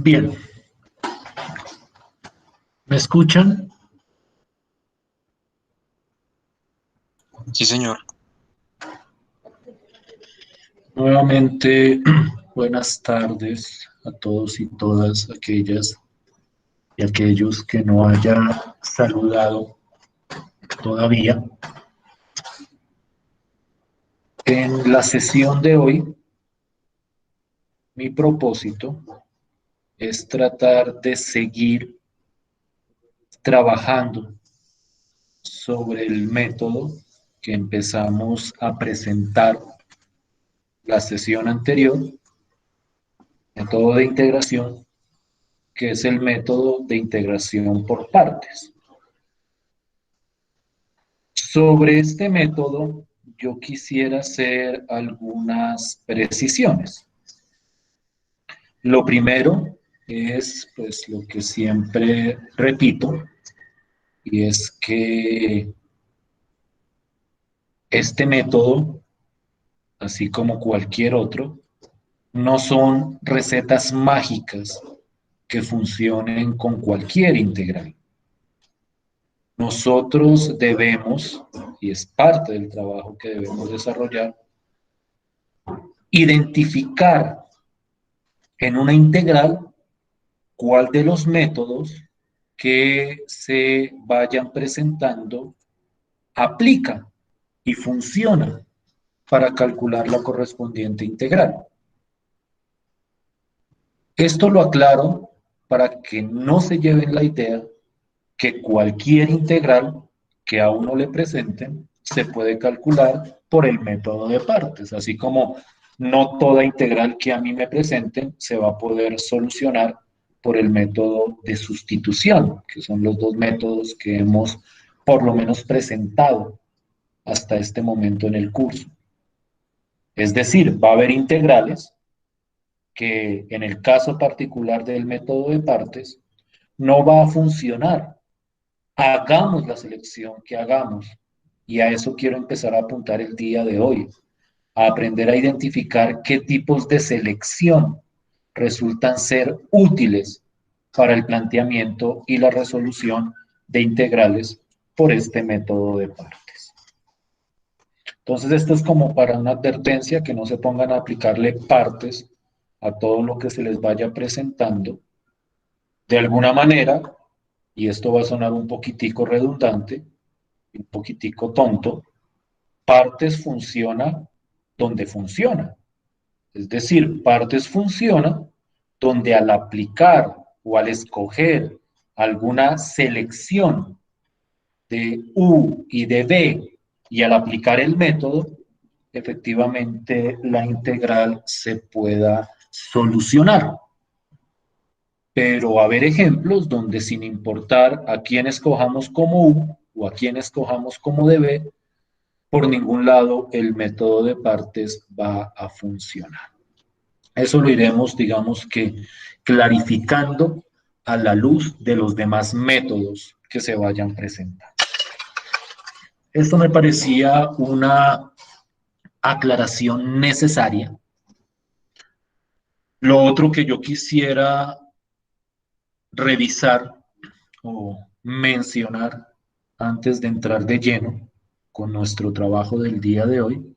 Bien, ¿me escuchan? Sí, señor. Nuevamente, buenas tardes a todos y todas aquellas y aquellos que no haya saludado todavía. En la sesión de hoy, mi propósito es tratar de seguir trabajando sobre el método que empezamos a presentar la sesión anterior, método de integración, que es el método de integración por partes. Sobre este método, yo quisiera hacer algunas precisiones. Lo primero es, pues, lo que siempre repito, y es que este método, así como cualquier otro, no son recetas mágicas que funcionen con cualquier integral. Nosotros debemos, y es parte del trabajo que debemos desarrollar, identificar en una integral cuál de los métodos que se vayan presentando aplica y funciona para calcular la correspondiente integral. Esto lo aclaro para que no se lleven la idea que cualquier integral que a uno le presenten se puede calcular por el método de partes, así como no toda integral que a mí me presenten se va a poder solucionar por el método de sustitución, que son los dos métodos que hemos por lo menos presentado hasta este momento en el curso. Es decir, va a haber integrales que en el caso particular del método de partes no va a funcionar. Hagamos la selección que hagamos. Y a eso quiero empezar a apuntar el día de hoy, a aprender a identificar qué tipos de selección resultan ser útiles para el planteamiento y la resolución de integrales por este método de partes. Entonces, esto es como para una advertencia, que no se pongan a aplicarle partes a todo lo que se les vaya presentando. De alguna manera, y esto va a sonar un poquitico redundante, un poquitico tonto, partes funciona donde funciona. Es decir, partes funciona donde al aplicar o al escoger alguna selección de U y de B y al aplicar el método, efectivamente la integral se pueda solucionar. Pero va a haber ejemplos donde, sin importar a quién escojamos como U o a quién escojamos como DB, por ningún lado el método de partes va a funcionar. Eso lo iremos, digamos que, clarificando a la luz de los demás métodos que se vayan presentando. Esto me parecía una aclaración necesaria. Lo otro que yo quisiera revisar o mencionar antes de entrar de lleno con nuestro trabajo del día de hoy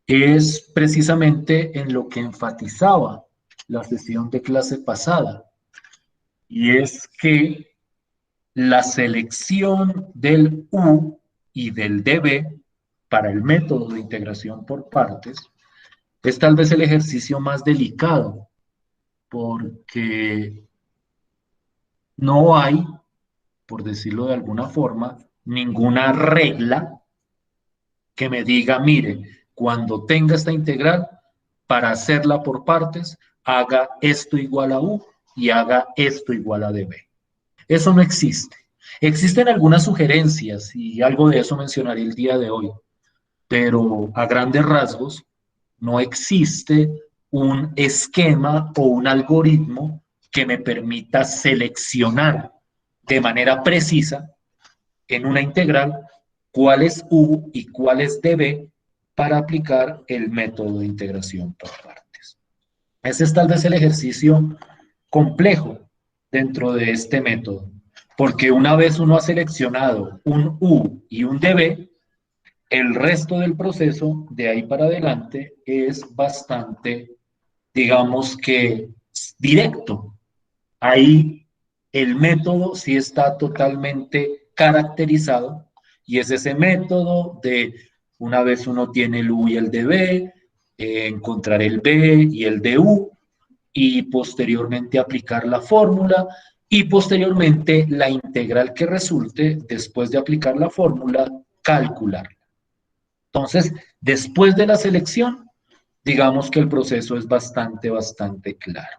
es precisamente en lo que enfatizaba la sesión de clase pasada, y es que la selección del U y del DB para el método de integración por partes es tal vez el ejercicio más delicado, porque no hay, por decirlo de alguna forma, ninguna regla que me diga, mire, cuando tenga esta integral, para hacerla por partes, haga esto igual a U y haga esto igual a DB. Eso no existe. Existen algunas sugerencias y algo de eso mencionaré el día de hoy, pero a grandes rasgos no existe un esquema o un algoritmo que me permita seleccionar de manera precisa en una integral cuál es U y cuál es DB para aplicar el método de integración por partes. Ese es tal vez el ejercicio complejo dentro de este método, porque una vez uno ha seleccionado un U y un dB, el resto del proceso de ahí para adelante es bastante, digamos que, directo. Ahí el método sí está totalmente caracterizado y es ese método de una vez uno tiene el U y el dB, encontrar el B y el DU y posteriormente aplicar la fórmula y posteriormente la integral que resulte después de aplicar la fórmula, calcular. Entonces, después de la selección, digamos que el proceso es bastante claro.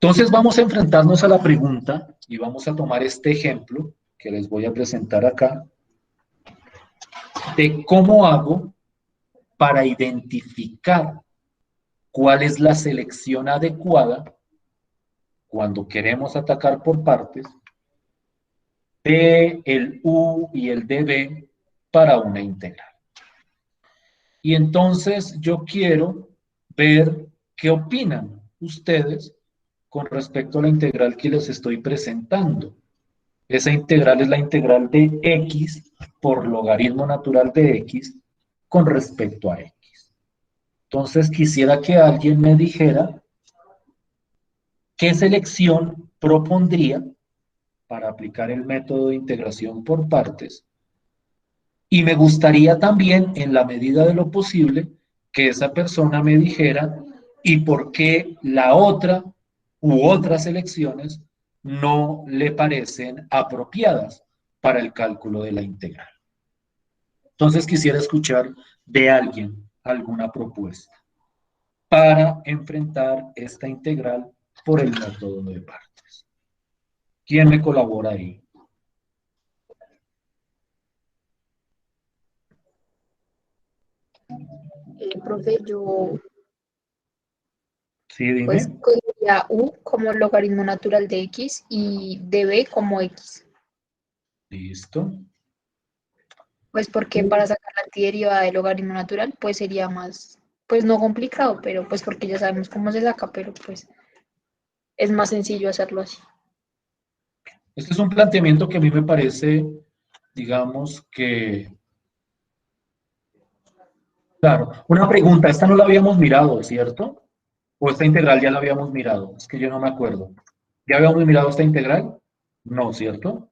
Entonces, vamos a enfrentarnos a la pregunta y vamos a tomar este ejemplo que les voy a presentar acá de cómo hago para identificar cuál es la selección adecuada cuando queremos atacar por partes de el U y el dB para una integral. Y entonces yo quiero ver qué opinan ustedes con respecto a la integral que les estoy presentando. Esa integral es la integral de x por logaritmo natural de x con respecto a x. Entonces quisiera que alguien me dijera qué selección propondría para aplicar el método de integración por partes. Y me gustaría también, en la medida de lo posible, que esa persona me dijera y por qué la otra u otras elecciones no le parecen apropiadas para el cálculo de la integral. Entonces quisiera escuchar de alguien alguna propuesta para enfrentar esta integral por el método de partes. ¿Quién me colabora ahí? Profe, yo Sí, pues dime. cogería U como logaritmo natural de X y dB como X. Listo. Pues porque para sacar la antiderivada del logaritmo natural, pues sería más, pues no complicado, pero pues porque ya sabemos cómo se saca, pero pues es más sencillo hacerlo así. Este es un planteamiento que a mí me parece, digamos que, claro, una pregunta, esta no la habíamos mirado, ¿cierto? ¿O esta integral ya la habíamos mirado? Es que yo no me acuerdo. ¿Ya habíamos mirado esta integral? No, ¿cierto?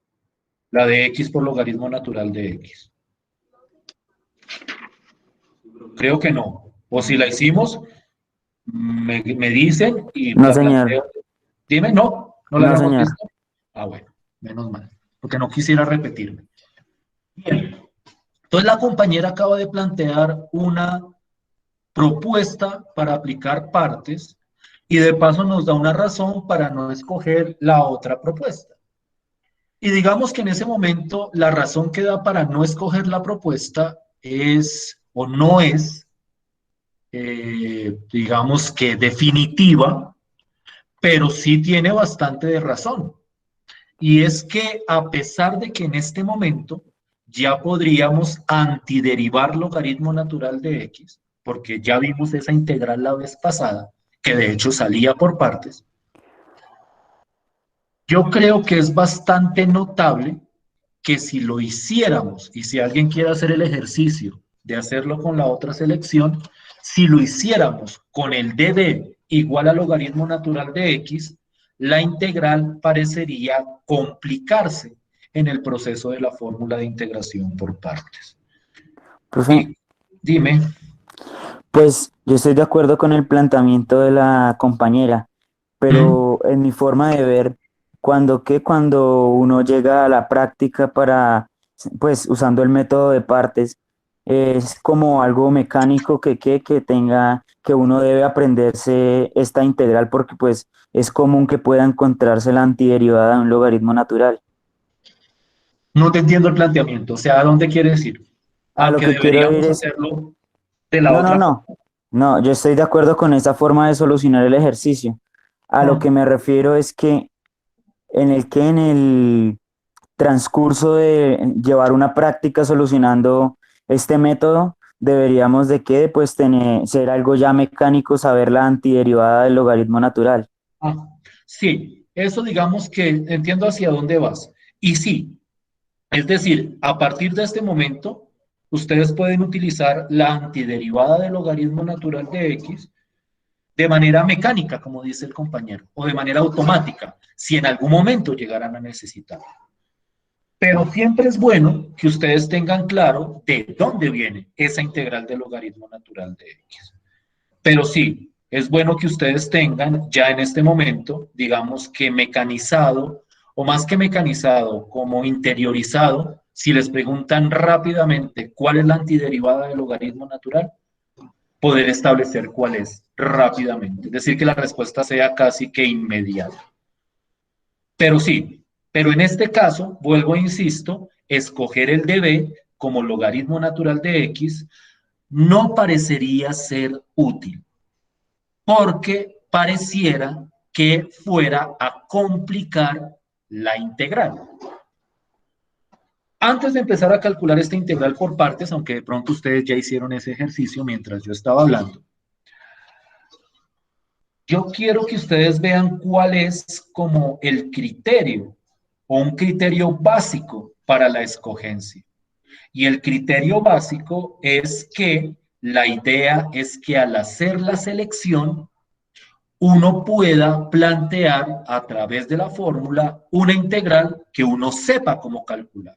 La de x por logaritmo natural de x. Creo que no. O si la hicimos, me dicen y No, la señor. planteo. Dime, no, no la No, habíamos señor. visto. Ah, bueno, menos mal, porque no quisiera repetirme. Bien, entonces la compañera acaba de plantear una propuesta para aplicar partes y de paso nos da una razón para no escoger la otra propuesta. Y digamos que en ese momento la razón que da para no escoger la propuesta es o no es, digamos que definitiva, pero sí tiene bastante de razón. Y es que a pesar de que en este momento ya podríamos antiderivar logaritmo natural de x, porque ya vimos esa integral la vez pasada, que de hecho salía por partes, yo creo que es bastante notable que si lo hiciéramos, y si alguien quiere hacer el ejercicio de hacerlo con la otra selección, si lo hiciéramos con el dd igual al logaritmo natural de x, la integral parecería complicarse en el proceso de la fórmula de integración por partes. Profe, Y dime, pues yo estoy de acuerdo con el planteamiento de la compañera, pero en mi forma de ver, cuando uno llega a la práctica para, pues usando el método de partes, es como algo mecánico que tenga, que uno debe aprenderse esta integral porque pues es común que pueda encontrarse la antiderivada de un logaritmo natural. no te entiendo el planteamiento, o sea, ¿a dónde quieres ir? A ¿A lo que que quiero ir deberíamos es, hacerlo de la no, no, otra forma? no, no, yo estoy de acuerdo con esa forma de solucionar el ejercicio. A lo que me refiero es que en el transcurso de llevar una práctica solucionando este método, deberíamos de que pues tener, ser algo ya mecánico, saber la antiderivada del logaritmo natural. Ah, sí, eso digamos que entiendo hacia dónde vas. Y sí, es decir, a partir de este momento, ustedes pueden utilizar la antiderivada del logaritmo natural de x de manera mecánica, como dice el compañero, o de manera automática, si en algún momento llegaran a necesitarlo. Pero siempre es bueno que ustedes tengan claro de dónde viene esa integral del logaritmo natural de x. Pero sí, es bueno que ustedes tengan ya en este momento, digamos que mecanizado, o más que mecanizado, como interiorizado, si les preguntan rápidamente cuál es la antiderivada del logaritmo natural, poder establecer cuál es rápidamente. Es decir, que la respuesta sea casi que inmediata. Pero sí, pero en este caso, vuelvo e insisto, escoger el de b como logaritmo natural de x no parecería ser útil, porque pareciera que fuera a complicar la integral. Antes de empezar a calcular esta integral por partes, aunque de pronto ustedes ya hicieron ese ejercicio mientras yo estaba hablando, yo quiero que ustedes vean cuál es como el criterio o un criterio básico para la escogencia. Y el criterio básico es que la idea es que al hacer la selección, uno pueda plantear a través de la fórmula una integral que uno sepa cómo calcular.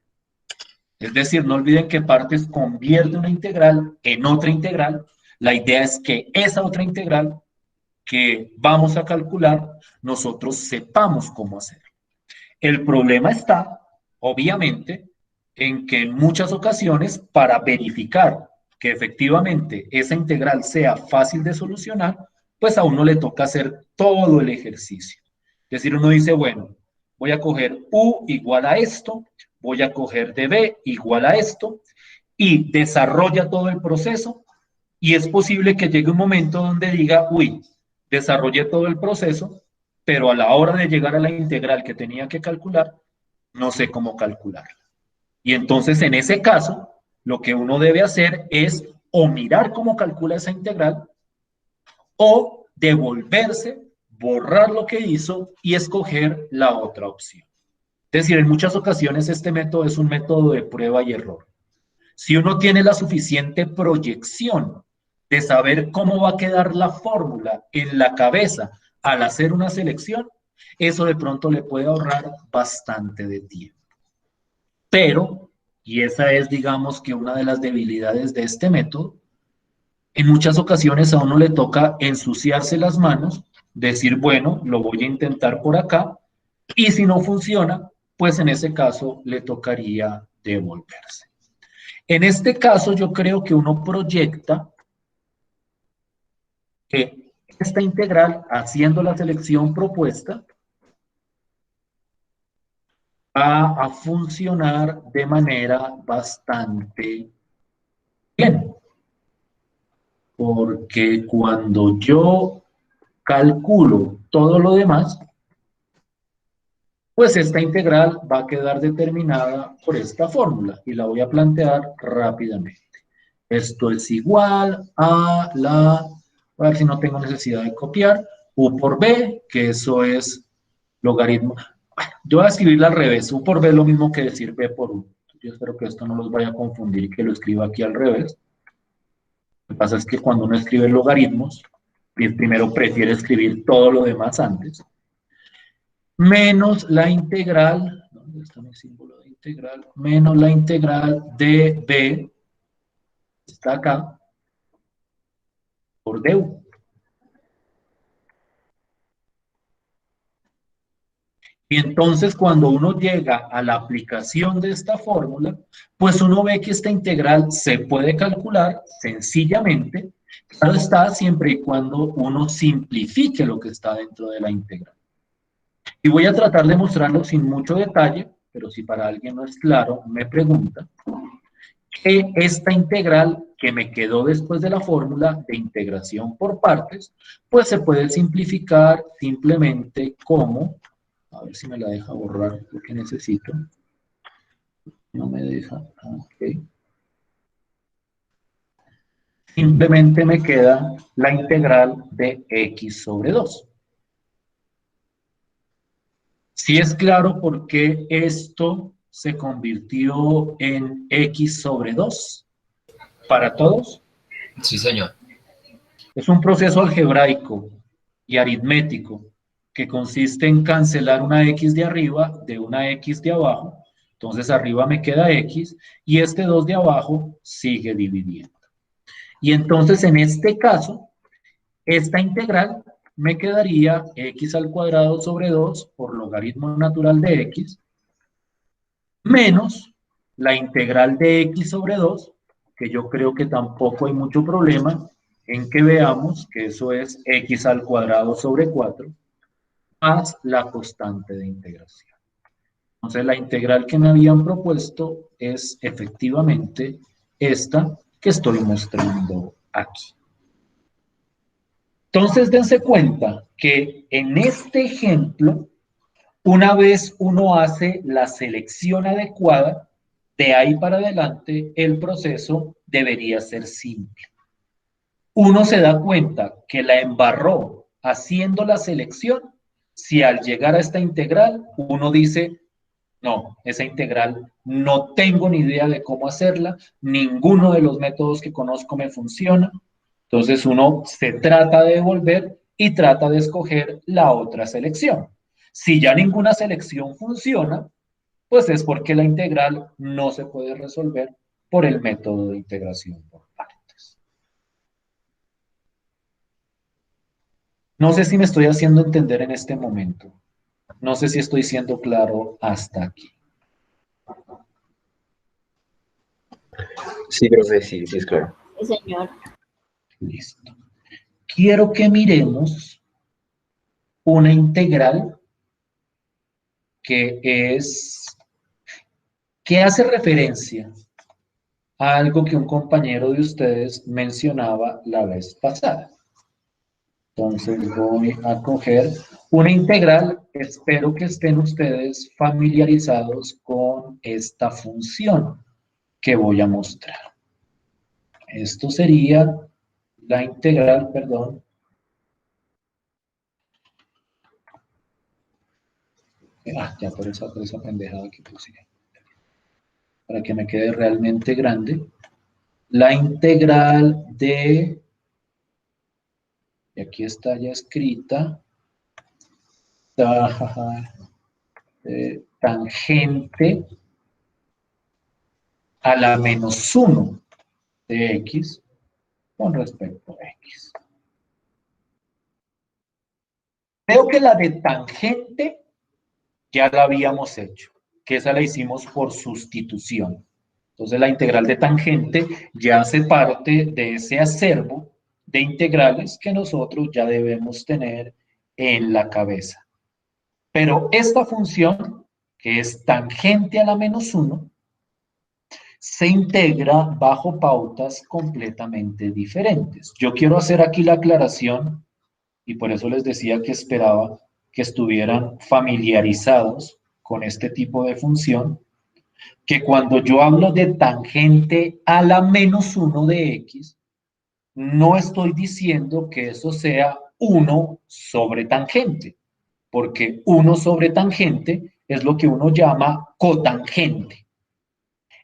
Es decir, no olviden que partes convierte una integral en otra integral. La idea es que esa otra integral que vamos a calcular, nosotros sepamos cómo hacerlo. El problema está, obviamente, en que en muchas ocasiones, para verificar que efectivamente esa integral sea fácil de solucionar, pues a uno le toca hacer todo el ejercicio. Es decir, uno dice, bueno, voy a coger u igual a esto, voy a coger db igual a esto, y desarrolla todo el proceso, y es posible que llegue un momento donde diga, uy, desarrollé todo el proceso, pero a la hora de llegar a la integral que tenía que calcular, no sé cómo calcularla. Y entonces, en ese caso, lo que uno debe hacer es o mirar cómo calcula esa integral o devolverse, borrar lo que hizo y escoger la otra opción. Es decir, en muchas ocasiones este método es un método de prueba y error. Si uno tiene la suficiente proyección de saber cómo va a quedar la fórmula en la cabeza al hacer una selección, eso de pronto le puede ahorrar bastante de tiempo. Pero, y esa es, digamos, que una de las debilidades de este método, en muchas ocasiones a uno le toca ensuciarse las manos, decir, bueno, lo voy a intentar por acá, y si no funciona, pues en ese caso le tocaría devolverse. En este caso, yo creo que uno proyecta que esta integral, haciendo la selección propuesta, va a funcionar de manera bastante bien. Porque cuando yo calculo todo lo demás, pues esta integral va a quedar determinada por esta fórmula y la voy a plantear rápidamente. Esto es igual a la, a ver si no tengo necesidad de copiar, u por b, que eso es logaritmo. Bueno, yo voy a escribirla al revés, u por b es lo mismo que decir b por u. Yo espero que esto no los vaya a confundir y que lo escriba aquí al revés. Lo que pasa es que cuando uno escribe logaritmos, primero prefiere escribir todo lo demás antes, menos la integral, ¿dónde está mi símbolo de integral? Menos la integral de b, está acá, por du. Y entonces cuando uno llega a la aplicación de esta fórmula, pues uno ve que esta integral se puede calcular sencillamente, claro está, siempre y cuando uno simplifique lo que está dentro de la integral. Y voy a tratar de mostrarlo sin mucho detalle, pero si para alguien no es claro, me pregunta, que esta integral que me quedó después de la fórmula de integración por partes, pues se puede simplificar simplemente como, a ver si me la deja borrar lo que necesito, no me deja, ok. Simplemente me queda la integral de x sobre 2. ¿Sí es claro por qué esto se convirtió en x sobre 2 para todos? Sí, señor. Es un proceso algebraico y aritmético que consiste en cancelar una x de arriba de una x de abajo. Entonces arriba me queda x y este 2 de abajo sigue dividiendo. Y entonces en este caso, esta integral me quedaría x al cuadrado sobre 2 por logaritmo natural de x menos la integral de x sobre 2, que yo creo que tampoco hay mucho problema en que veamos que eso es x al cuadrado sobre 4, más la constante de integración. Entonces la integral que me habían propuesto es efectivamente esta que estoy mostrando aquí. Entonces dense cuenta que en este ejemplo, una vez uno hace la selección adecuada, de ahí para adelante el proceso debería ser simple. Uno se da cuenta que la embarró haciendo la selección si al llegar a esta integral uno dice, no, esa integral no tengo ni idea de cómo hacerla, ninguno de los métodos que conozco me funciona. Entonces uno se trata de devolver y trata de escoger la otra selección. Si ya ninguna selección funciona, pues es porque la integral no se puede resolver por el método de integración por partes. No sé si me estoy haciendo entender en este momento. No sé si estoy siendo claro hasta aquí. Sí, profe, sí, sí es claro. Sí, señor. Listo. Quiero que miremos una integral que hace referencia a algo que un compañero de ustedes mencionaba la vez pasada. Entonces voy a coger una integral, espero que estén ustedes familiarizados con esta función que voy a mostrar. Esto sería la integral, perdón. Ya por esa pendejada que puse. Para que me quede realmente grande. La integral de, y aquí está ya escrita, tangente a la menos 1 de x con respecto a x. Veo que la de tangente ya la habíamos hecho, que esa la hicimos por sustitución. Entonces la integral de tangente ya hace parte de ese acervo de integrales que nosotros ya debemos tener en la cabeza. Pero esta función, que es tangente a la menos 1, se integra bajo pautas completamente diferentes. Yo quiero hacer aquí la aclaración, y por eso les decía que esperaba que estuvieran familiarizados con este tipo de función, que cuando yo hablo de tangente a la menos 1 de x, no estoy diciendo que eso sea 1 sobre tangente, porque 1 sobre tangente es lo que uno llama cotangente.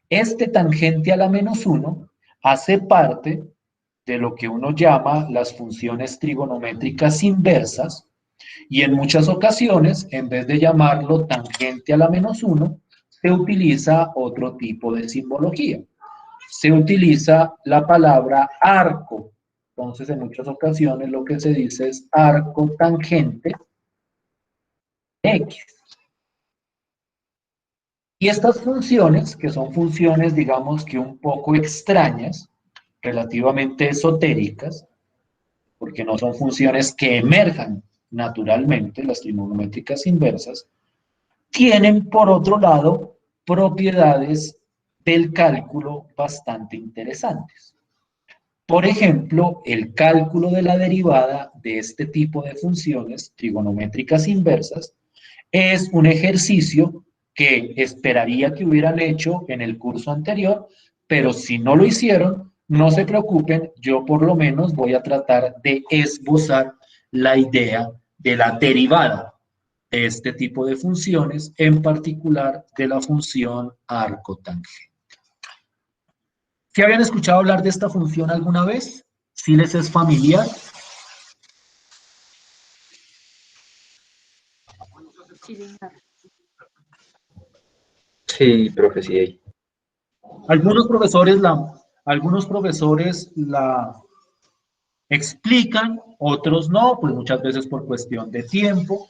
Este tangente a la menos 1 hace parte de lo que uno llama las funciones trigonométricas inversas, y en muchas ocasiones, en vez de llamarlo tangente a la menos 1, se utiliza otro tipo de simbología. Se utiliza la palabra arco. Entonces, en muchas ocasiones lo que se dice es arco tangente x. Y estas funciones, que son funciones, digamos que un poco extrañas, relativamente esotéricas, porque no son funciones que emerjan naturalmente, las trigonométricas inversas, tienen por otro lado propiedades del cálculo bastante interesantes. Por ejemplo, el cálculo de la derivada de este tipo de funciones trigonométricas inversas es un ejercicio que esperaría que hubieran hecho en el curso anterior, pero si no lo hicieron, no se preocupen, yo por lo menos voy a tratar de esbozar la idea de la derivada de este tipo de funciones, en particular de la función arcotangente. ¿Sí habían escuchado hablar de esta función alguna vez? ¿Sí les es familiar? Sí, señor. Sí, profe, sí. Algunos profesores la explican, otros no, pues muchas veces por cuestión de tiempo.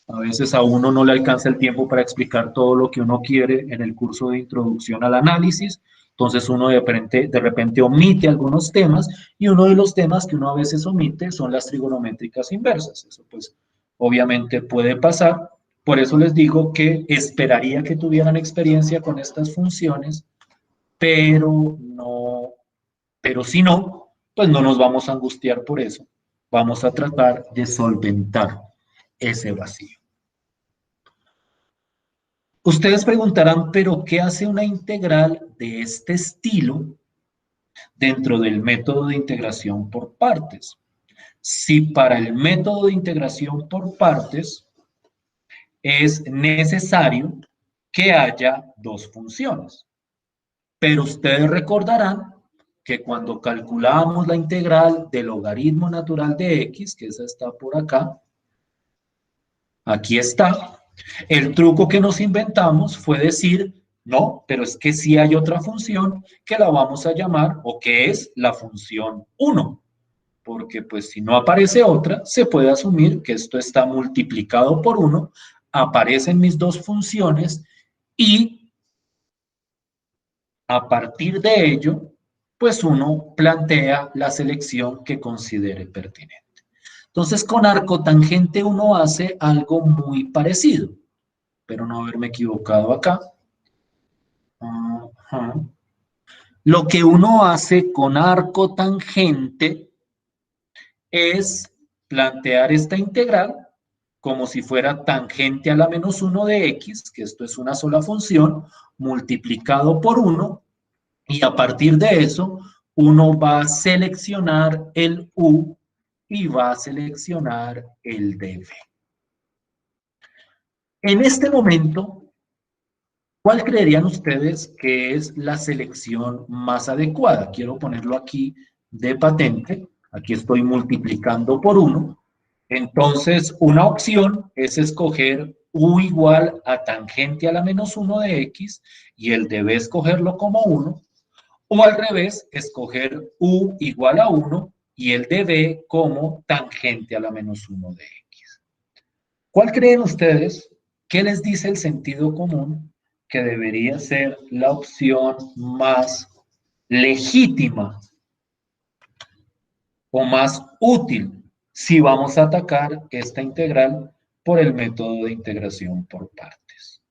A veces a uno no le alcanza el tiempo para explicar todo lo que uno quiere en el curso de introducción al análisis, entonces uno de repente omite algunos temas, y uno de los temas que uno a veces omite son las trigonométricas inversas. Eso pues obviamente puede pasar, por eso les digo que esperaría que tuvieran experiencia con estas funciones, pero no, pero si no, pues no nos vamos a angustiar por eso. Vamos a tratar de solventar ese vacío. Ustedes preguntarán, ¿pero qué hace una integral de este estilo dentro del método de integración por partes? Si para el método de integración por partes es necesario que haya dos funciones. Pero ustedes recordarán que cuando calculamos la integral del logaritmo natural de x, que esa está por acá, aquí está, el truco que nos inventamos fue decir, no, pero es que sí hay otra función que la vamos a llamar, o que es la función 1, porque pues si no aparece otra, se puede asumir que esto está multiplicado por 1, aparecen mis dos funciones, y a partir de ello, pues uno plantea la selección que considere pertinente. Entonces, con arcotangente uno hace algo muy parecido. Espero no haberme equivocado acá. Lo que uno hace con arcotangente es plantear esta integral como si fuera tangente a la menos 1 de x, que esto es una sola función, multiplicado por 1, y a partir de eso, uno va a seleccionar el u y va a seleccionar el dv. En este momento, ¿cuál creerían ustedes que es la selección más adecuada? Quiero ponerlo aquí de patente. Aquí estoy multiplicando por 1. Entonces, una opción es escoger u igual a tangente a la menos 1 de x y el db escogerlo como 1. O al revés, escoger u igual a 1 y el db como tangente a la menos 1 de x. ¿Cuál creen ustedes? ¿Qué les dice el sentido común que debería ser la opción más legítima o más útil si vamos a atacar esta integral por el método de integración por partes?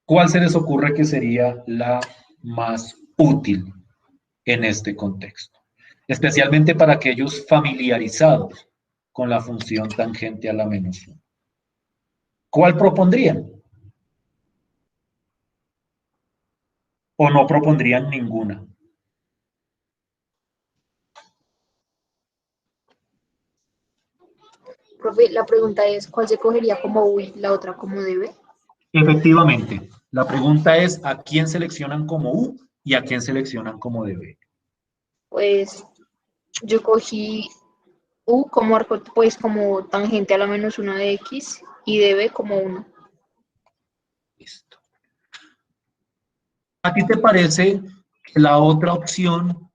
¿Cuál se les ocurre que sería la más útil en este contexto? Especialmente para aquellos familiarizados con la función tangente a la menos 1. ¿Cuál propondrían? ¿O no propondrían ninguna? Profe, la pregunta es, ¿cuál se cogería como U y la otra como debe? Efectivamente, la pregunta es ¿a quién seleccionan como U y a quién seleccionan como db? Pues yo cogí U como arco, pues como tangente a la menos 1 de x y db como 1. Listo. ¿A ti te parece que la otra opción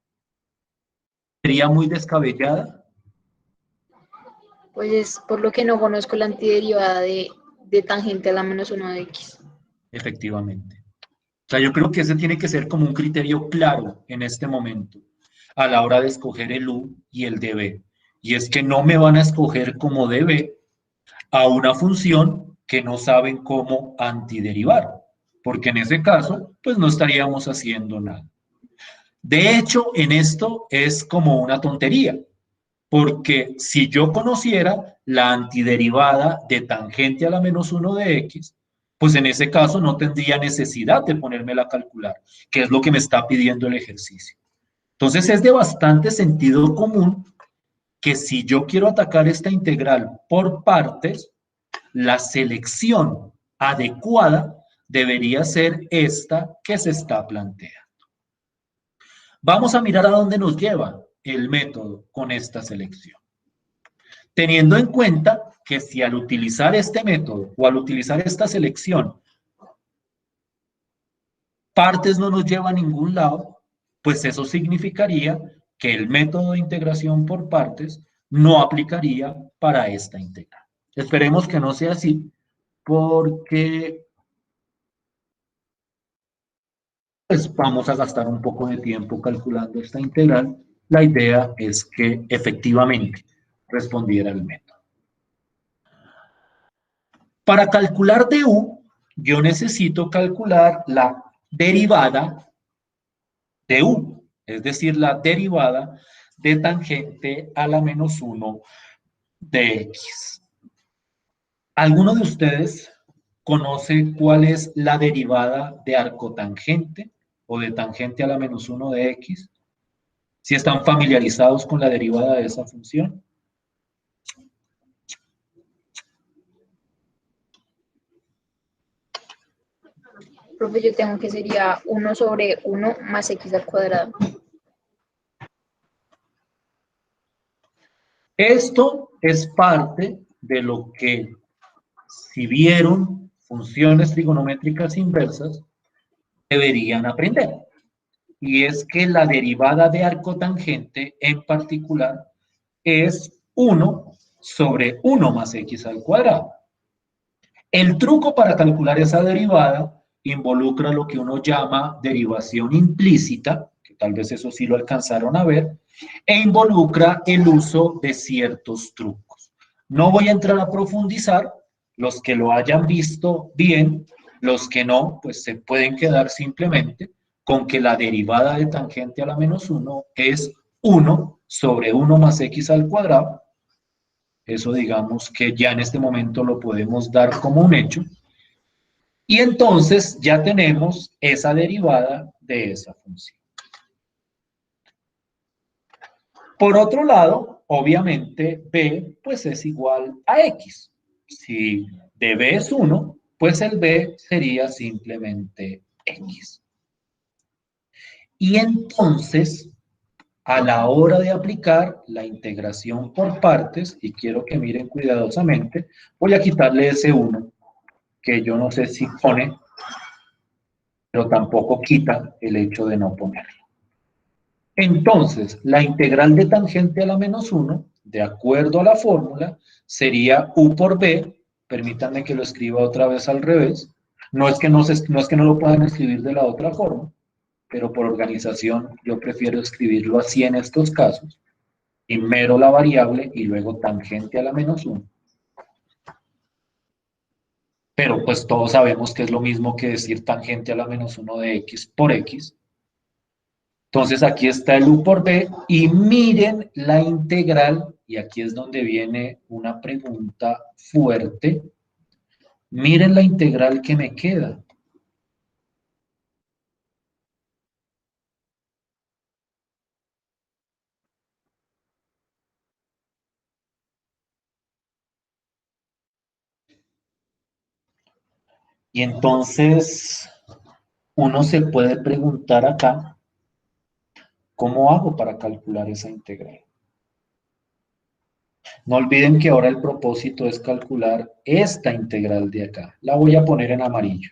sería muy descabellada? Pues por lo que no conozco la antiderivada de tangente a la menos 1 de x. Efectivamente. O sea, yo creo que ese tiene que ser como un criterio claro en este momento, a la hora de escoger el U y el db. Y es que no me van a escoger como db a una función que no saben cómo antiderivar, porque en ese caso, pues no estaríamos haciendo nada. De hecho, en esto es como una tontería, porque si yo conociera la antiderivada de tangente a la menos 1 de x, pues en ese caso no tendría necesidad de ponérmela a calcular, que es lo que me está pidiendo el ejercicio. Entonces es de bastante sentido común que si yo quiero atacar esta integral por partes, la selección adecuada debería ser esta que se está planteando. Vamos a mirar a dónde nos lleva el método con esta selección. Teniendo en cuenta que si al utilizar este método o al utilizar esta selección, partes no nos lleva a ningún lado, pues eso significaría que el método de integración por partes no aplicaría para esta integral. Esperemos que no sea así, porque pues, vamos a gastar un poco de tiempo calculando esta integral. La idea es que efectivamente respondiera el método. Para calcular du, yo necesito calcular la derivada de u, es decir, la derivada de tangente a la menos 1 de x. ¿Alguno de ustedes conoce cuál es la derivada de arcotangente o de tangente a la menos 1 de x? ¿Si están familiarizados con la derivada de esa función? Profe, yo tengo que sería 1 sobre 1 más x al cuadrado. Esto es parte de lo que, si vieron funciones trigonométricas inversas, deberían aprender. Y es que la derivada de arcotangente en particular es 1 sobre 1 más x al cuadrado. El truco para calcular esa derivada involucra lo que uno llama derivación implícita, que tal vez eso sí lo alcanzaron a ver, e involucra el uso de ciertos trucos. No voy a entrar a profundizar, los que lo hayan visto bien, los que no, pues se pueden quedar simplemente con que la derivada de tangente a la menos 1 es 1 sobre 1 más x al cuadrado. Eso digamos que ya en este momento lo podemos dar como un hecho. Y entonces ya tenemos esa derivada de esa función. Por otro lado, obviamente b pues es igual a x. Si de b es 1, pues el b sería simplemente x. Y entonces, a la hora de aplicar la integración por partes, y quiero que miren cuidadosamente, voy a quitarle ese 1, que yo no sé si pone, pero tampoco quita el hecho de no ponerlo. Entonces, la integral de tangente a la menos 1, de acuerdo a la fórmula, sería u por b, permítanme que lo escriba otra vez al revés, no es que no lo puedan escribir de la otra forma, pero por organización yo prefiero escribirlo así en estos casos, primero la variable y luego tangente a la menos 1. Pero pues todos sabemos que es lo mismo que decir tangente a la menos 1 de x por x. Entonces aquí está el u por b y miren la integral, y aquí es donde viene una pregunta fuerte. Miren la integral que me queda. Y entonces uno se puede preguntar acá, ¿cómo hago para calcular esa integral? No olviden que ahora el propósito es calcular esta integral de acá. La voy a poner en amarillo.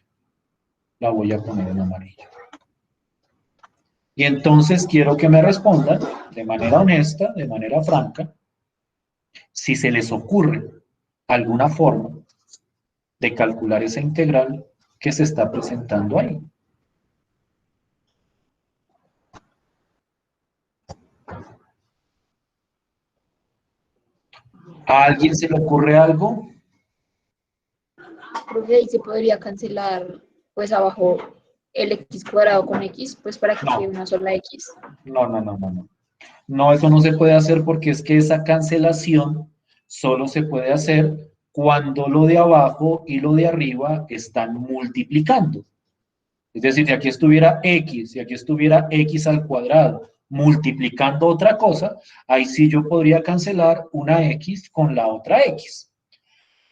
La voy a poner en amarillo. Y entonces quiero que me respondan de manera honesta, de manera franca, si se les ocurre alguna forma de calcular esa integral que se está presentando ahí. ¿A alguien se le ocurre algo? Profe, ahí se podría cancelar, pues abajo, el x cuadrado con x, pues para que quede una sola x. No. No, eso no se puede hacer porque es que esa cancelación solo se puede hacer cuando lo de abajo y lo de arriba están multiplicando. Es decir, si aquí estuviera x al cuadrado multiplicando otra cosa, ahí sí yo podría cancelar una x con la otra x.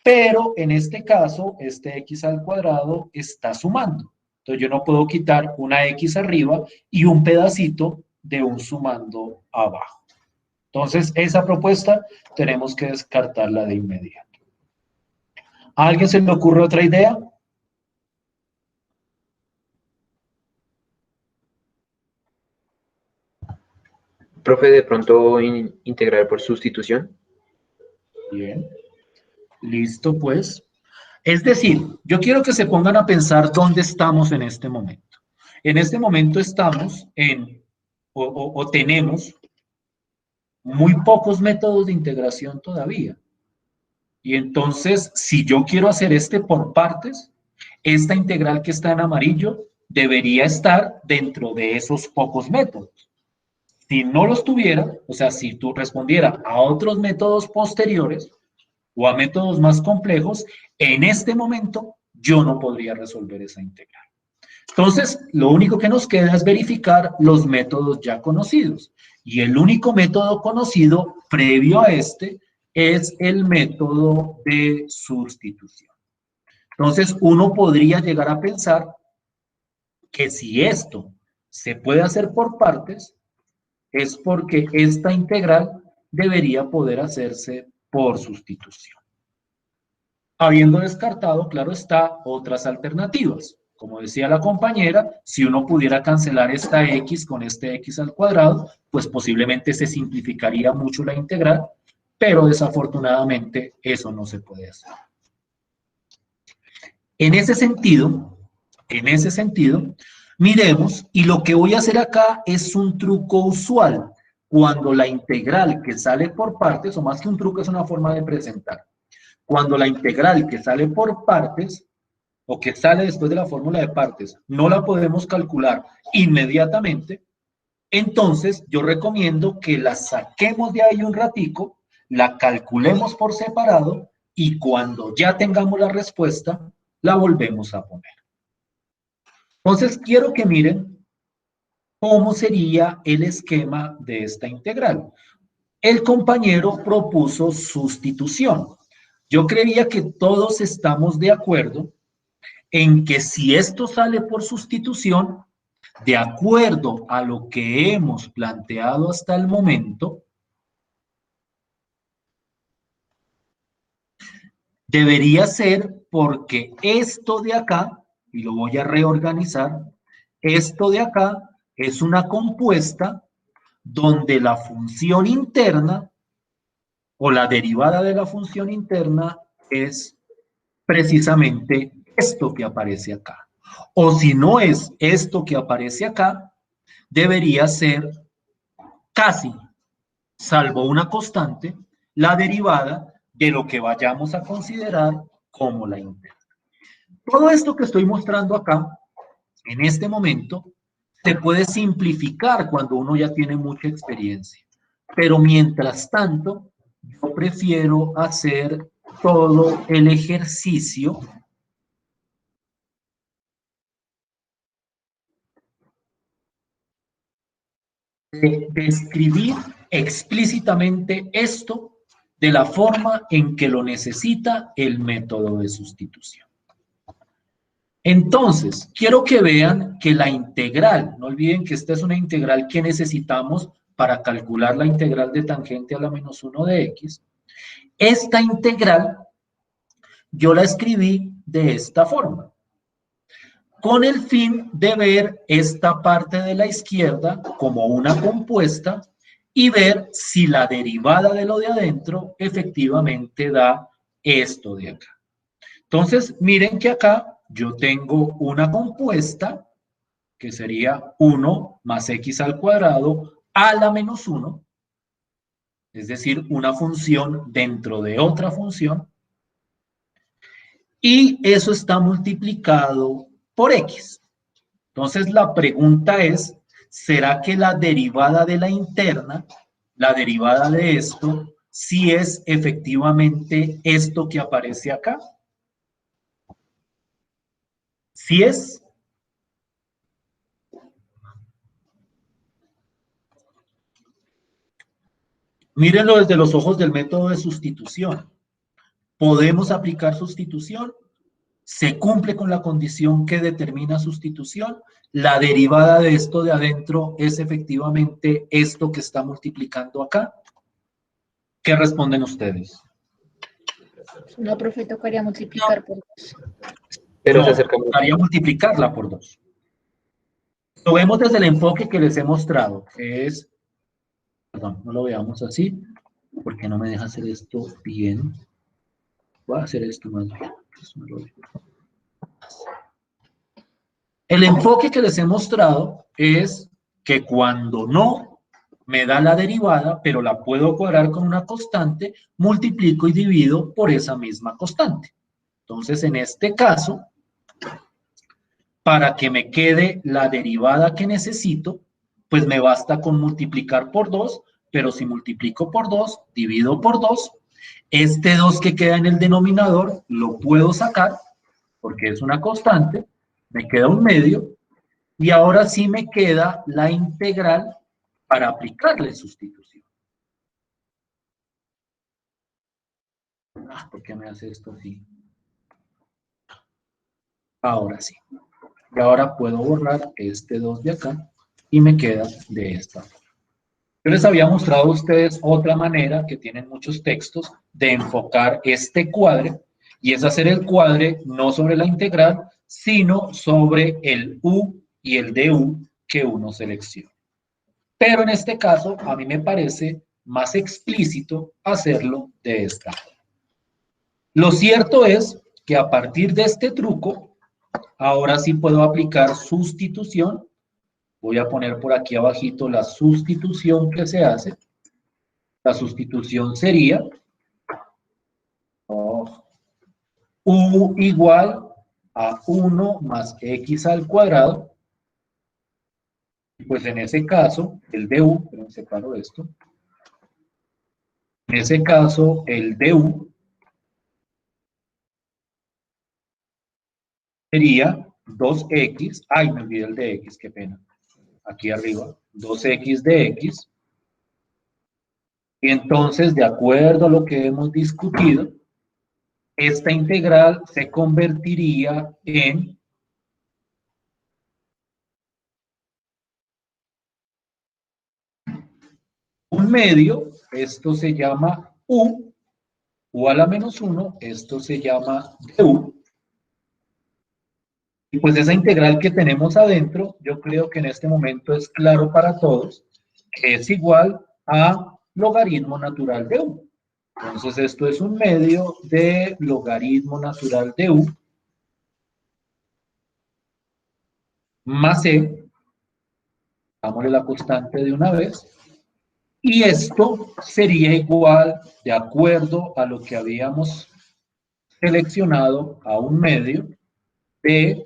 Pero en este caso, este x al cuadrado está sumando. Entonces yo no puedo quitar una x arriba y un pedacito de un sumando abajo. Entonces esa propuesta tenemos que descartarla de inmediato. ¿A alguien se le ocurre otra idea? Profe, de pronto integrar por sustitución. Bien, listo pues. Es decir, yo quiero que se pongan a pensar dónde estamos en este momento. En este momento estamos o tenemos muy pocos métodos de integración todavía. Y entonces, si yo quiero hacer este por partes, esta integral que está en amarillo debería estar dentro de esos pocos métodos. Si no los tuviera, o sea, si tú respondiera a otros métodos posteriores o a métodos más complejos, en este momento yo no podría resolver esa integral. Entonces, lo único que nos queda es verificar los métodos ya conocidos. Y el único método conocido previo a este es el método de sustitución. Entonces, uno podría llegar a pensar que si esto se puede hacer por partes, es porque esta integral debería poder hacerse por sustitución. Habiendo descartado, claro está, otras alternativas. Como decía la compañera, si uno pudiera cancelar esta x con este x al cuadrado, pues posiblemente se simplificaría mucho la integral, pero desafortunadamente eso no se puede hacer. En ese sentido, miremos, y lo que voy a hacer acá es un truco usual. Cuando la integral que sale por partes, o más que un truco, es una forma de presentar. Cuando la integral que sale por partes, o que sale después de la fórmula de partes, no la podemos calcular inmediatamente, entonces yo recomiendo que la saquemos de ahí un ratico, la calculemos por separado y cuando ya tengamos la respuesta, la volvemos a poner. Entonces quiero que miren cómo sería el esquema de esta integral. El compañero propuso sustitución. Yo creería que todos estamos de acuerdo en que si esto sale por sustitución, de acuerdo a lo que hemos planteado hasta el momento, debería ser porque esto de acá, y lo voy a reorganizar, esto de acá es una compuesta donde la función interna o la derivada de la función interna es precisamente esto que aparece acá. O si no es esto que aparece acá, debería ser casi, salvo una constante, la derivada de lo que vayamos a considerar como la interna. Todo esto que estoy mostrando acá, en este momento, se puede simplificar cuando uno ya tiene mucha experiencia. Pero mientras tanto, yo prefiero hacer todo el ejercicio de describir explícitamente esto de la forma en que lo necesita el método de sustitución. Entonces, quiero que vean que la integral, no olviden que esta es una integral que necesitamos para calcular la integral de tangente a la menos 1 de x. Esta integral yo la escribí de esta forma, con el fin de ver esta parte de la izquierda como una compuesta y ver si la derivada de lo de adentro efectivamente da esto de acá. Entonces, miren que acá yo tengo una compuesta que sería 1 más x al cuadrado a la menos 1, es decir, una función dentro de otra función, y eso está multiplicado por x. Entonces, la pregunta es, ¿será que la derivada de la interna, la derivada de esto, sí es efectivamente esto que aparece acá? ¿Sí es? Mírenlo desde los ojos del método de sustitución. ¿Podemos aplicar sustitución? ¿Se cumple con la condición que determina sustitución? La derivada de esto de adentro es efectivamente esto que está multiplicando acá. ¿Qué responden ustedes? No, profe, tocaría multiplicar por 2. Pero No, se acerca mucho. tocaría multiplicarla por 2. Lo vemos desde el enfoque que les he mostrado, que es, perdón, no lo veamos así, porque no me deja hacer esto bien. Voy a hacer esto más bien. El enfoque que les he mostrado es que cuando no me da la derivada, pero la puedo cuadrar con una constante, multiplico y divido por esa misma constante. Entonces, en este caso, para que me quede la derivada que necesito, pues me basta con multiplicar por 2, pero si multiplico por 2, divido por 2, este 2 que queda en el denominador lo puedo sacar, porque es una constante, me queda un medio, y ahora sí me queda la integral para aplicarle sustitución. ¿Por qué me hace esto así? Ahora sí. Y ahora puedo borrar este 2 de acá y me queda de esta forma. Yo les había mostrado a ustedes otra manera que tienen muchos textos de enfocar este cuadre, y es hacer el cuadre no sobre la integral, sino sobre el u y el du que uno selecciona. Pero en este caso, a mí me parece más explícito hacerlo de esta forma. Lo cierto es que a partir de este truco, ahora sí puedo aplicar sustitución. Voy a poner por aquí abajito la sustitución que se hace. La sustitución sería u igual a 1 más x al cuadrado. Pues en ese caso, el du, pero separo esto. En ese caso, el du sería 2x. Ay, me olvidé el de x, qué pena. Aquí arriba, 2x de x. Y entonces, de acuerdo a lo que hemos discutido, esta integral se convertiría en un medio. Esto se llama u a la menos 1, esto se llama du. Y pues esa integral que tenemos adentro, yo creo que en este momento es claro para todos, que es igual a logaritmo natural de u. Entonces esto es un medio de logaritmo natural de u más e, dámosle la constante de una vez, y esto sería igual, de acuerdo a lo que habíamos seleccionado, a un medio de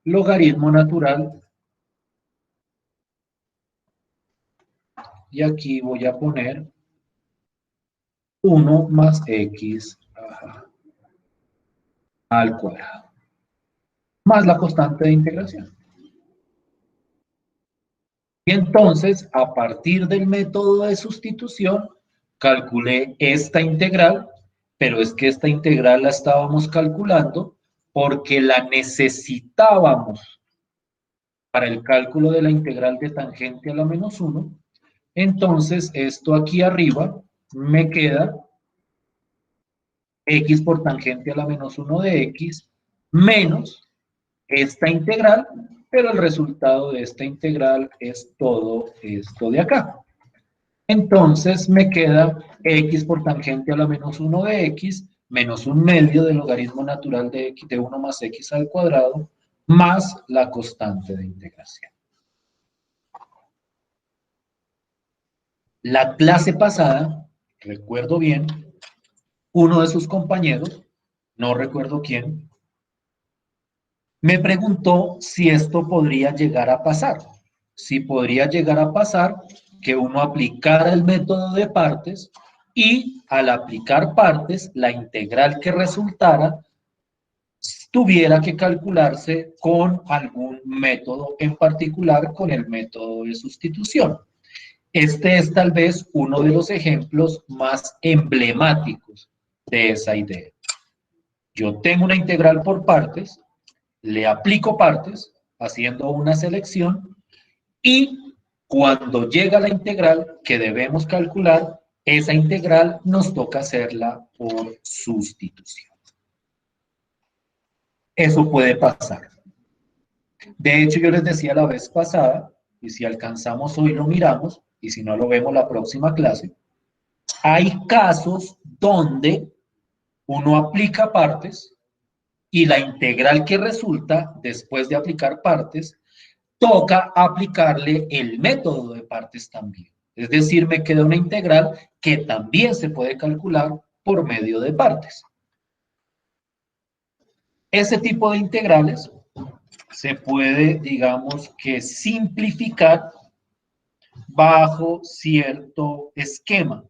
logaritmo natural. Y aquí voy a poner 1 más x al cuadrado, más la constante de integración. Y entonces, a partir del método de sustitución, calculé esta integral, pero es que esta integral la estábamos calculando porque la necesitábamos para el cálculo de la integral de tangente a la menos 1. Entonces, esto aquí arriba me queda x por tangente a la menos 1 de x menos esta integral, pero el resultado de esta integral es todo esto de acá. Entonces me queda x por tangente a la menos 1 de x menos un medio del logaritmo natural de x de 1 más x al cuadrado más la constante de integración. La clase pasada, recuerdo bien, uno de sus compañeros, no recuerdo quién, me preguntó si esto podría llegar a pasar. Si podría llegar a pasar que uno aplicara el método de partes y al aplicar partes, la integral que resultara tuviera que calcularse con algún método en particular, con el método de sustitución. Este es tal vez uno de los ejemplos más emblemáticos de esa idea. Yo tengo una integral por partes, le aplico partes, haciendo una selección, y cuando llega la integral que debemos calcular, esa integral nos toca hacerla por sustitución. Eso puede pasar. De hecho, yo les decía la vez pasada, y si alcanzamos hoy lo miramos, y si no lo vemos la próxima clase, hay casos donde uno aplica partes y la integral que resulta después de aplicar partes, toca aplicarle el método de partes también. Es decir, me queda una integral que también se puede calcular por medio de partes. Ese tipo de integrales se puede, digamos, que simplificar bajo cierto esquema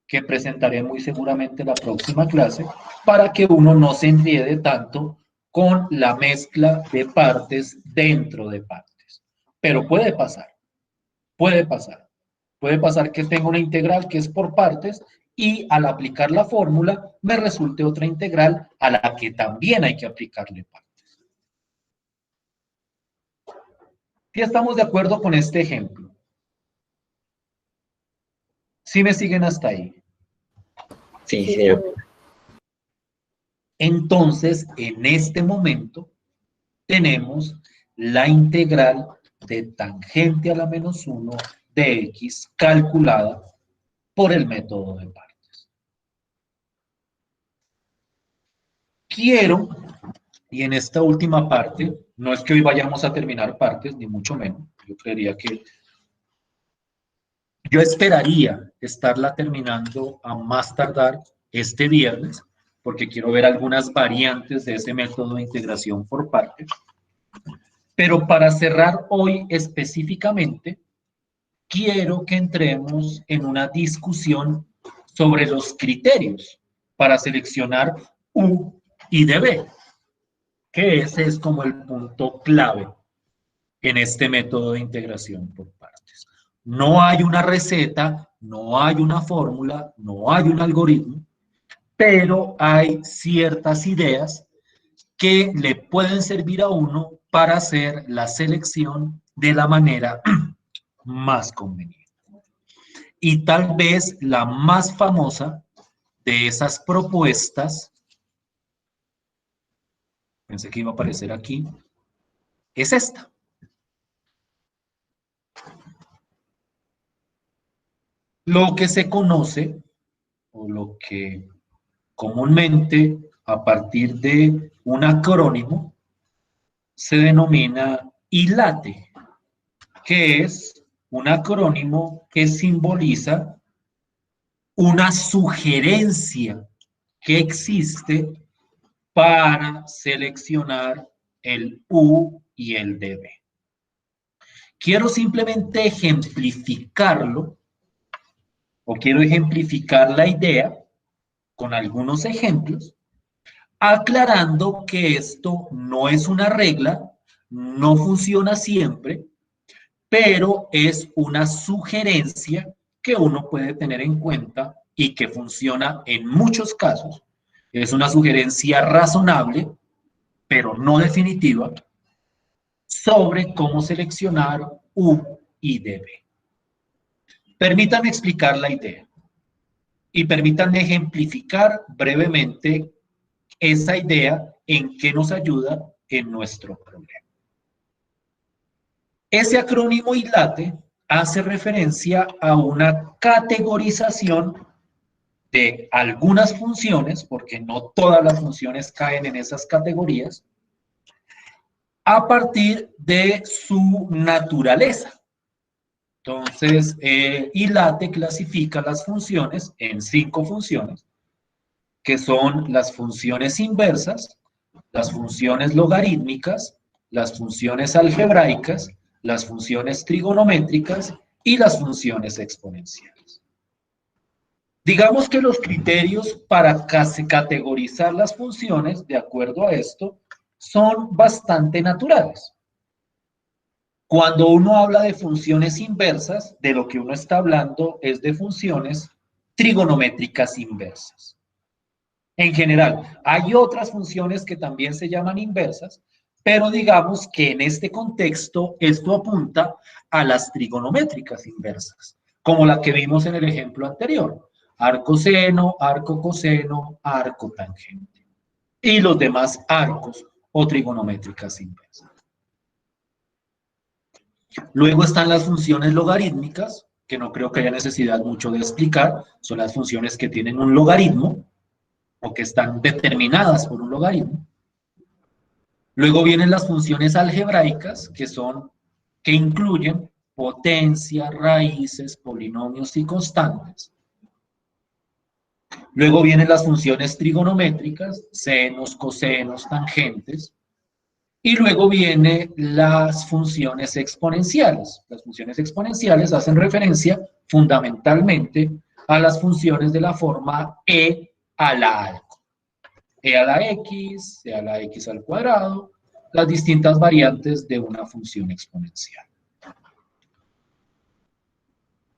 que presentaré muy seguramente en la próxima clase para que uno no se enrede tanto con la mezcla de partes dentro de partes. Pero puede pasar, puede pasar. Puede pasar que tenga una integral que es por partes y al aplicar la fórmula me resulte otra integral a la que también hay que aplicarle partes. ¿Sí estamos de acuerdo con este ejemplo? ¿Sí me siguen hasta ahí? Sí, señor. Entonces, en este momento, tenemos la integral de tangente a la menos 1 de x calculada por el método de partes. Quiero, y en esta última parte, no es que hoy vayamos a terminar partes, ni mucho menos, yo creería que yo esperaría estarla terminando a más tardar este viernes, porque quiero ver algunas variantes de ese método de integración por partes. Pero para cerrar hoy específicamente, quiero que entremos en una discusión sobre los criterios para seleccionar U y DB, que ese es como el punto clave en este método de integración por partes. No hay una receta, no hay una fórmula, no hay un algoritmo, pero hay ciertas ideas que le pueden servir a uno para hacer la selección de la manera más conveniente. Y tal vez la más famosa de esas propuestas, pensé que iba a aparecer aquí, es esta. Lo que se conoce, o lo que comúnmente a partir de un acrónimo se denomina ILATE, que es un acrónimo que simboliza una sugerencia que existe para seleccionar el U y el DB. Quiero simplemente ejemplificarlo, o quiero ejemplificar la idea con algunos ejemplos, aclarando que esto no es una regla, no funciona siempre, pero es una sugerencia que uno puede tener en cuenta y que funciona en muchos casos. Es una sugerencia razonable, pero no definitiva, sobre cómo seleccionar U y DB. Permítanme explicar la idea y permítanme ejemplificar brevemente esa idea en qué nos ayuda en nuestro problema. Ese acrónimo ILATE hace referencia a una categorización de algunas funciones, porque no todas las funciones caen en esas categorías, a partir de su naturaleza. Entonces, ILATE clasifica las funciones en 5 funciones, que son las funciones inversas, las funciones logarítmicas, las funciones algebraicas, las funciones trigonométricas y las funciones exponenciales. Digamos que los criterios para categorizar las funciones, de acuerdo a esto, son bastante naturales. Cuando uno habla de funciones inversas, de lo que uno está hablando es de funciones trigonométricas inversas. En general, hay otras funciones que también se llaman inversas, pero digamos que en este contexto esto apunta a las trigonométricas inversas, como la que vimos en el ejemplo anterior, arco seno, arco coseno, arco tangente, y los demás arcos o trigonométricas inversas. Luego están las funciones logarítmicas, que no creo que haya necesidad mucho de explicar, son las funciones que tienen un logaritmo o que están determinadas por un logaritmo. Luego vienen las funciones algebraicas, que incluyen potencias, raíces, polinomios y constantes. Luego vienen las funciones trigonométricas, senos, cosenos, tangentes. Y luego vienen las funciones exponenciales. Las funciones exponenciales hacen referencia fundamentalmente a las funciones de la forma e a la algo. E a la x, e a la x al cuadrado, las distintas variantes de una función exponencial.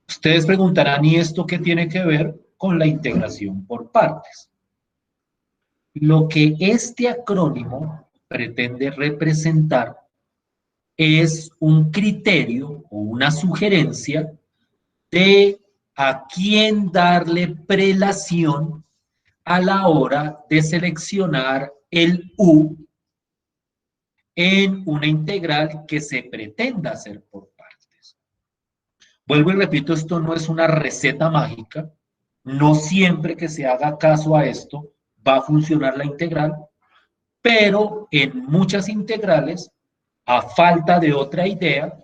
Ustedes preguntarán, ¿y esto qué tiene que ver con la integración por partes? Lo que este acrónimo pretende representar es un criterio o una sugerencia de a quién darle prelación a la hora de seleccionar el u en una integral que se pretenda hacer por partes. Vuelvo y repito, esto no es una receta mágica, no siempre que se haga caso a esto va a funcionar la integral, pero en muchas integrales, a falta de otra idea,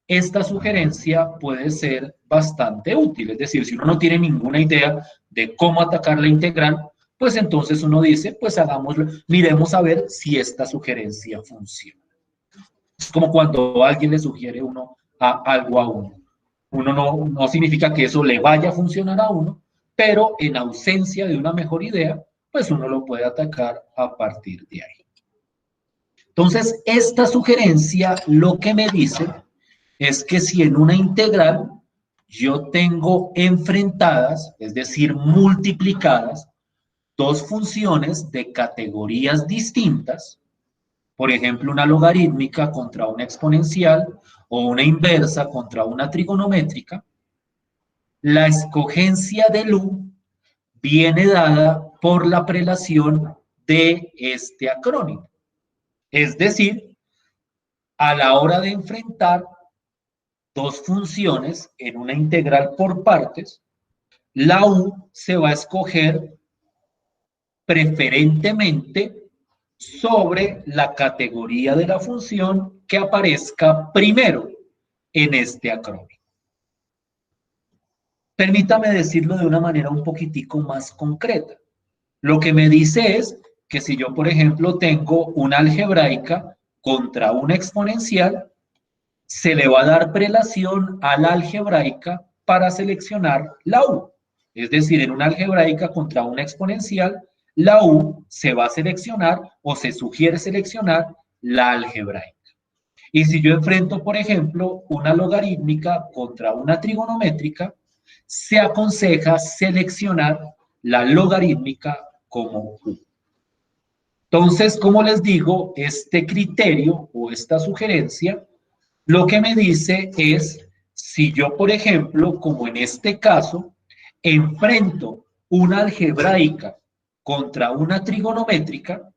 esta sugerencia puede ser bastante útil. Es decir, si uno no tiene ninguna idea de cómo atacar la integral, pues entonces uno dice, pues hagámoslo, miremos a ver si esta sugerencia funciona. Es como cuando alguien le sugiere algo a uno. Uno no significa que eso le vaya a funcionar a uno, pero en ausencia de una mejor idea, pues uno lo puede atacar a partir de ahí. Entonces, esta sugerencia lo que me dice es que si en una integral yo tengo enfrentadas, es decir, multiplicadas, dos funciones de categorías distintas, por ejemplo, una logarítmica contra una exponencial o una inversa contra una trigonométrica, la escogencia del u viene dada por la prelación de este acrónimo. Es decir, a la hora de enfrentar dos funciones en una integral por partes, la u se va a escoger preferentemente sobre la categoría de la función que aparezca primero en este acrónimo. Permítame decirlo de una manera un poquitico más concreta. Lo que me dice es que si yo, por ejemplo, tengo una algebraica contra una exponencial, se le va a dar prelación a la algebraica para seleccionar la u. Es decir, en una algebraica contra una exponencial, la u se va a seleccionar o se sugiere seleccionar la algebraica. Y si yo enfrento, por ejemplo, una logarítmica contra una trigonométrica, se aconseja seleccionar la logarítmica como u. Entonces, como les digo, este criterio o esta sugerencia lo que me dice es, si yo, por ejemplo, como en este caso, enfrento una algebraica contra una trigonométrica,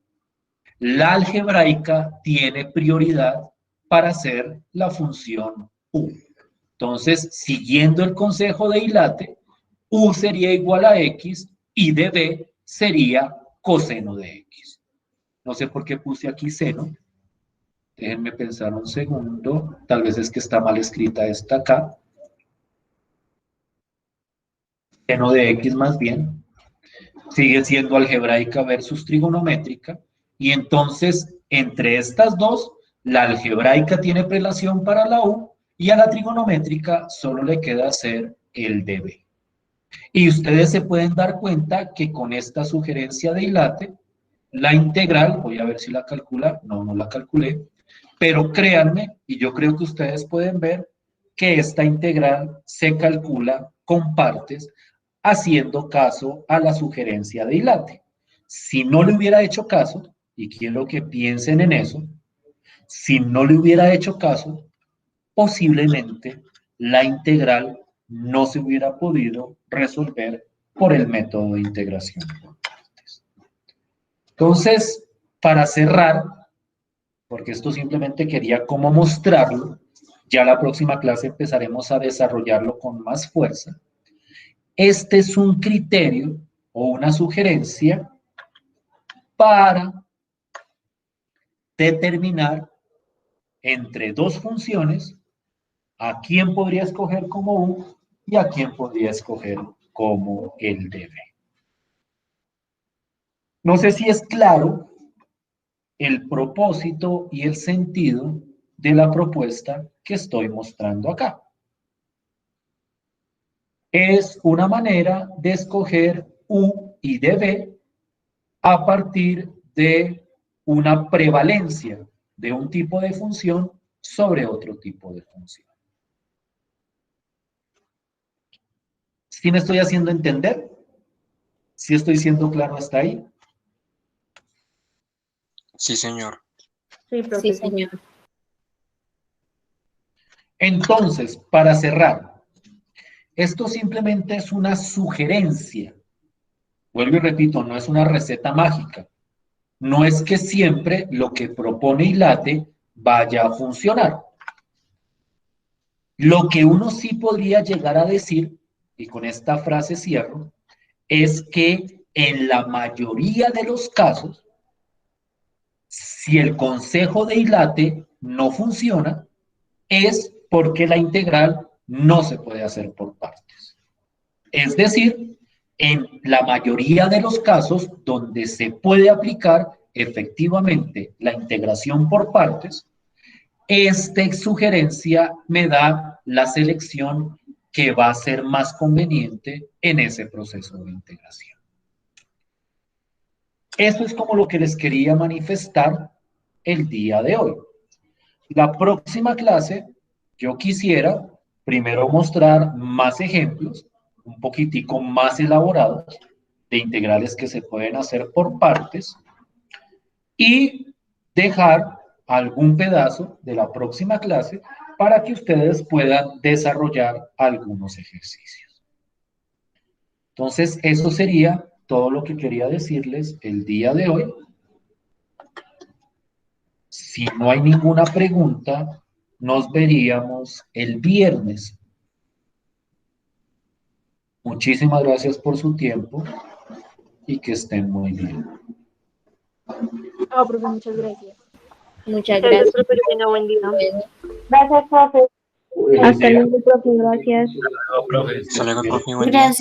la algebraica tiene prioridad para ser la función u. Entonces, siguiendo el consejo de Ilate, u sería igual a x y de b sería coseno de x. No sé por qué puse aquí seno. Déjenme pensar un segundo. Tal vez es que está mal escrita esta acá. Seno de x más bien. Sigue siendo algebraica versus trigonométrica. Y entonces, entre estas dos, la algebraica tiene prelación para la u y a la trigonométrica solo le queda hacer el db. Y ustedes se pueden dar cuenta que con esta sugerencia de Ilate, la integral, voy a ver si la calcula, no la calculé, Pero créanme, y yo creo que ustedes pueden ver, que esta integral se calcula con partes haciendo caso a la sugerencia de Ilate. Si no le hubiera hecho caso, y quiero que piensen en eso, si no le hubiera hecho caso, posiblemente la integral no se hubiera podido resolver por el método de integración por partes. Entonces, para cerrar, porque esto simplemente quería como mostrarlo, ya la próxima clase empezaremos a desarrollarlo con más fuerza. Este es un criterio o una sugerencia para determinar entre dos funciones a quién podría escoger como U y a quién podría escoger como el de B. No sé si es claro el propósito y el sentido de la propuesta que estoy mostrando acá. Es una manera de escoger U y de B a partir de una prevalencia de un tipo de función sobre otro tipo de función. ¿Sí me estoy haciendo entender? ¿Sí estoy siendo claro hasta ahí? Sí, señor. Sí, Sí, profe. señor. Entonces, para cerrar, esto simplemente es una sugerencia. Vuelvo y repito, no es una receta mágica. No es que siempre lo que propone Ilate vaya a funcionar. Lo que uno sí podría llegar a decir, y con esta frase cierro, es que en la mayoría de los casos, si el consejo de Ilate no funciona, es porque la integral no se puede hacer por partes. Es decir, en la mayoría de los casos donde se puede aplicar efectivamente la integración por partes, esta sugerencia me da la selección que va a ser más conveniente en ese proceso de integración. Eso es como lo que les quería manifestar el día de hoy. La próxima clase, yo quisiera primero mostrar más ejemplos, un poquitico más elaborados, de integrales que se pueden hacer por partes, y dejar algún pedazo de la próxima clase para que ustedes puedan desarrollar algunos ejercicios. Entonces, eso sería todo lo que quería decirles el día de hoy. Si no hay ninguna pregunta, nos veríamos el viernes. Muchísimas gracias por su tiempo y que estén muy bien. Ah, profe, muchas gracias. Muchas Muchas gracias, gracias. profe. Que tenga buen día. Gracias, profe. Buen Hasta día. luego, profe. Gracias. Hasta luego, profe. Hasta luego, profe. Buen día. Gracias.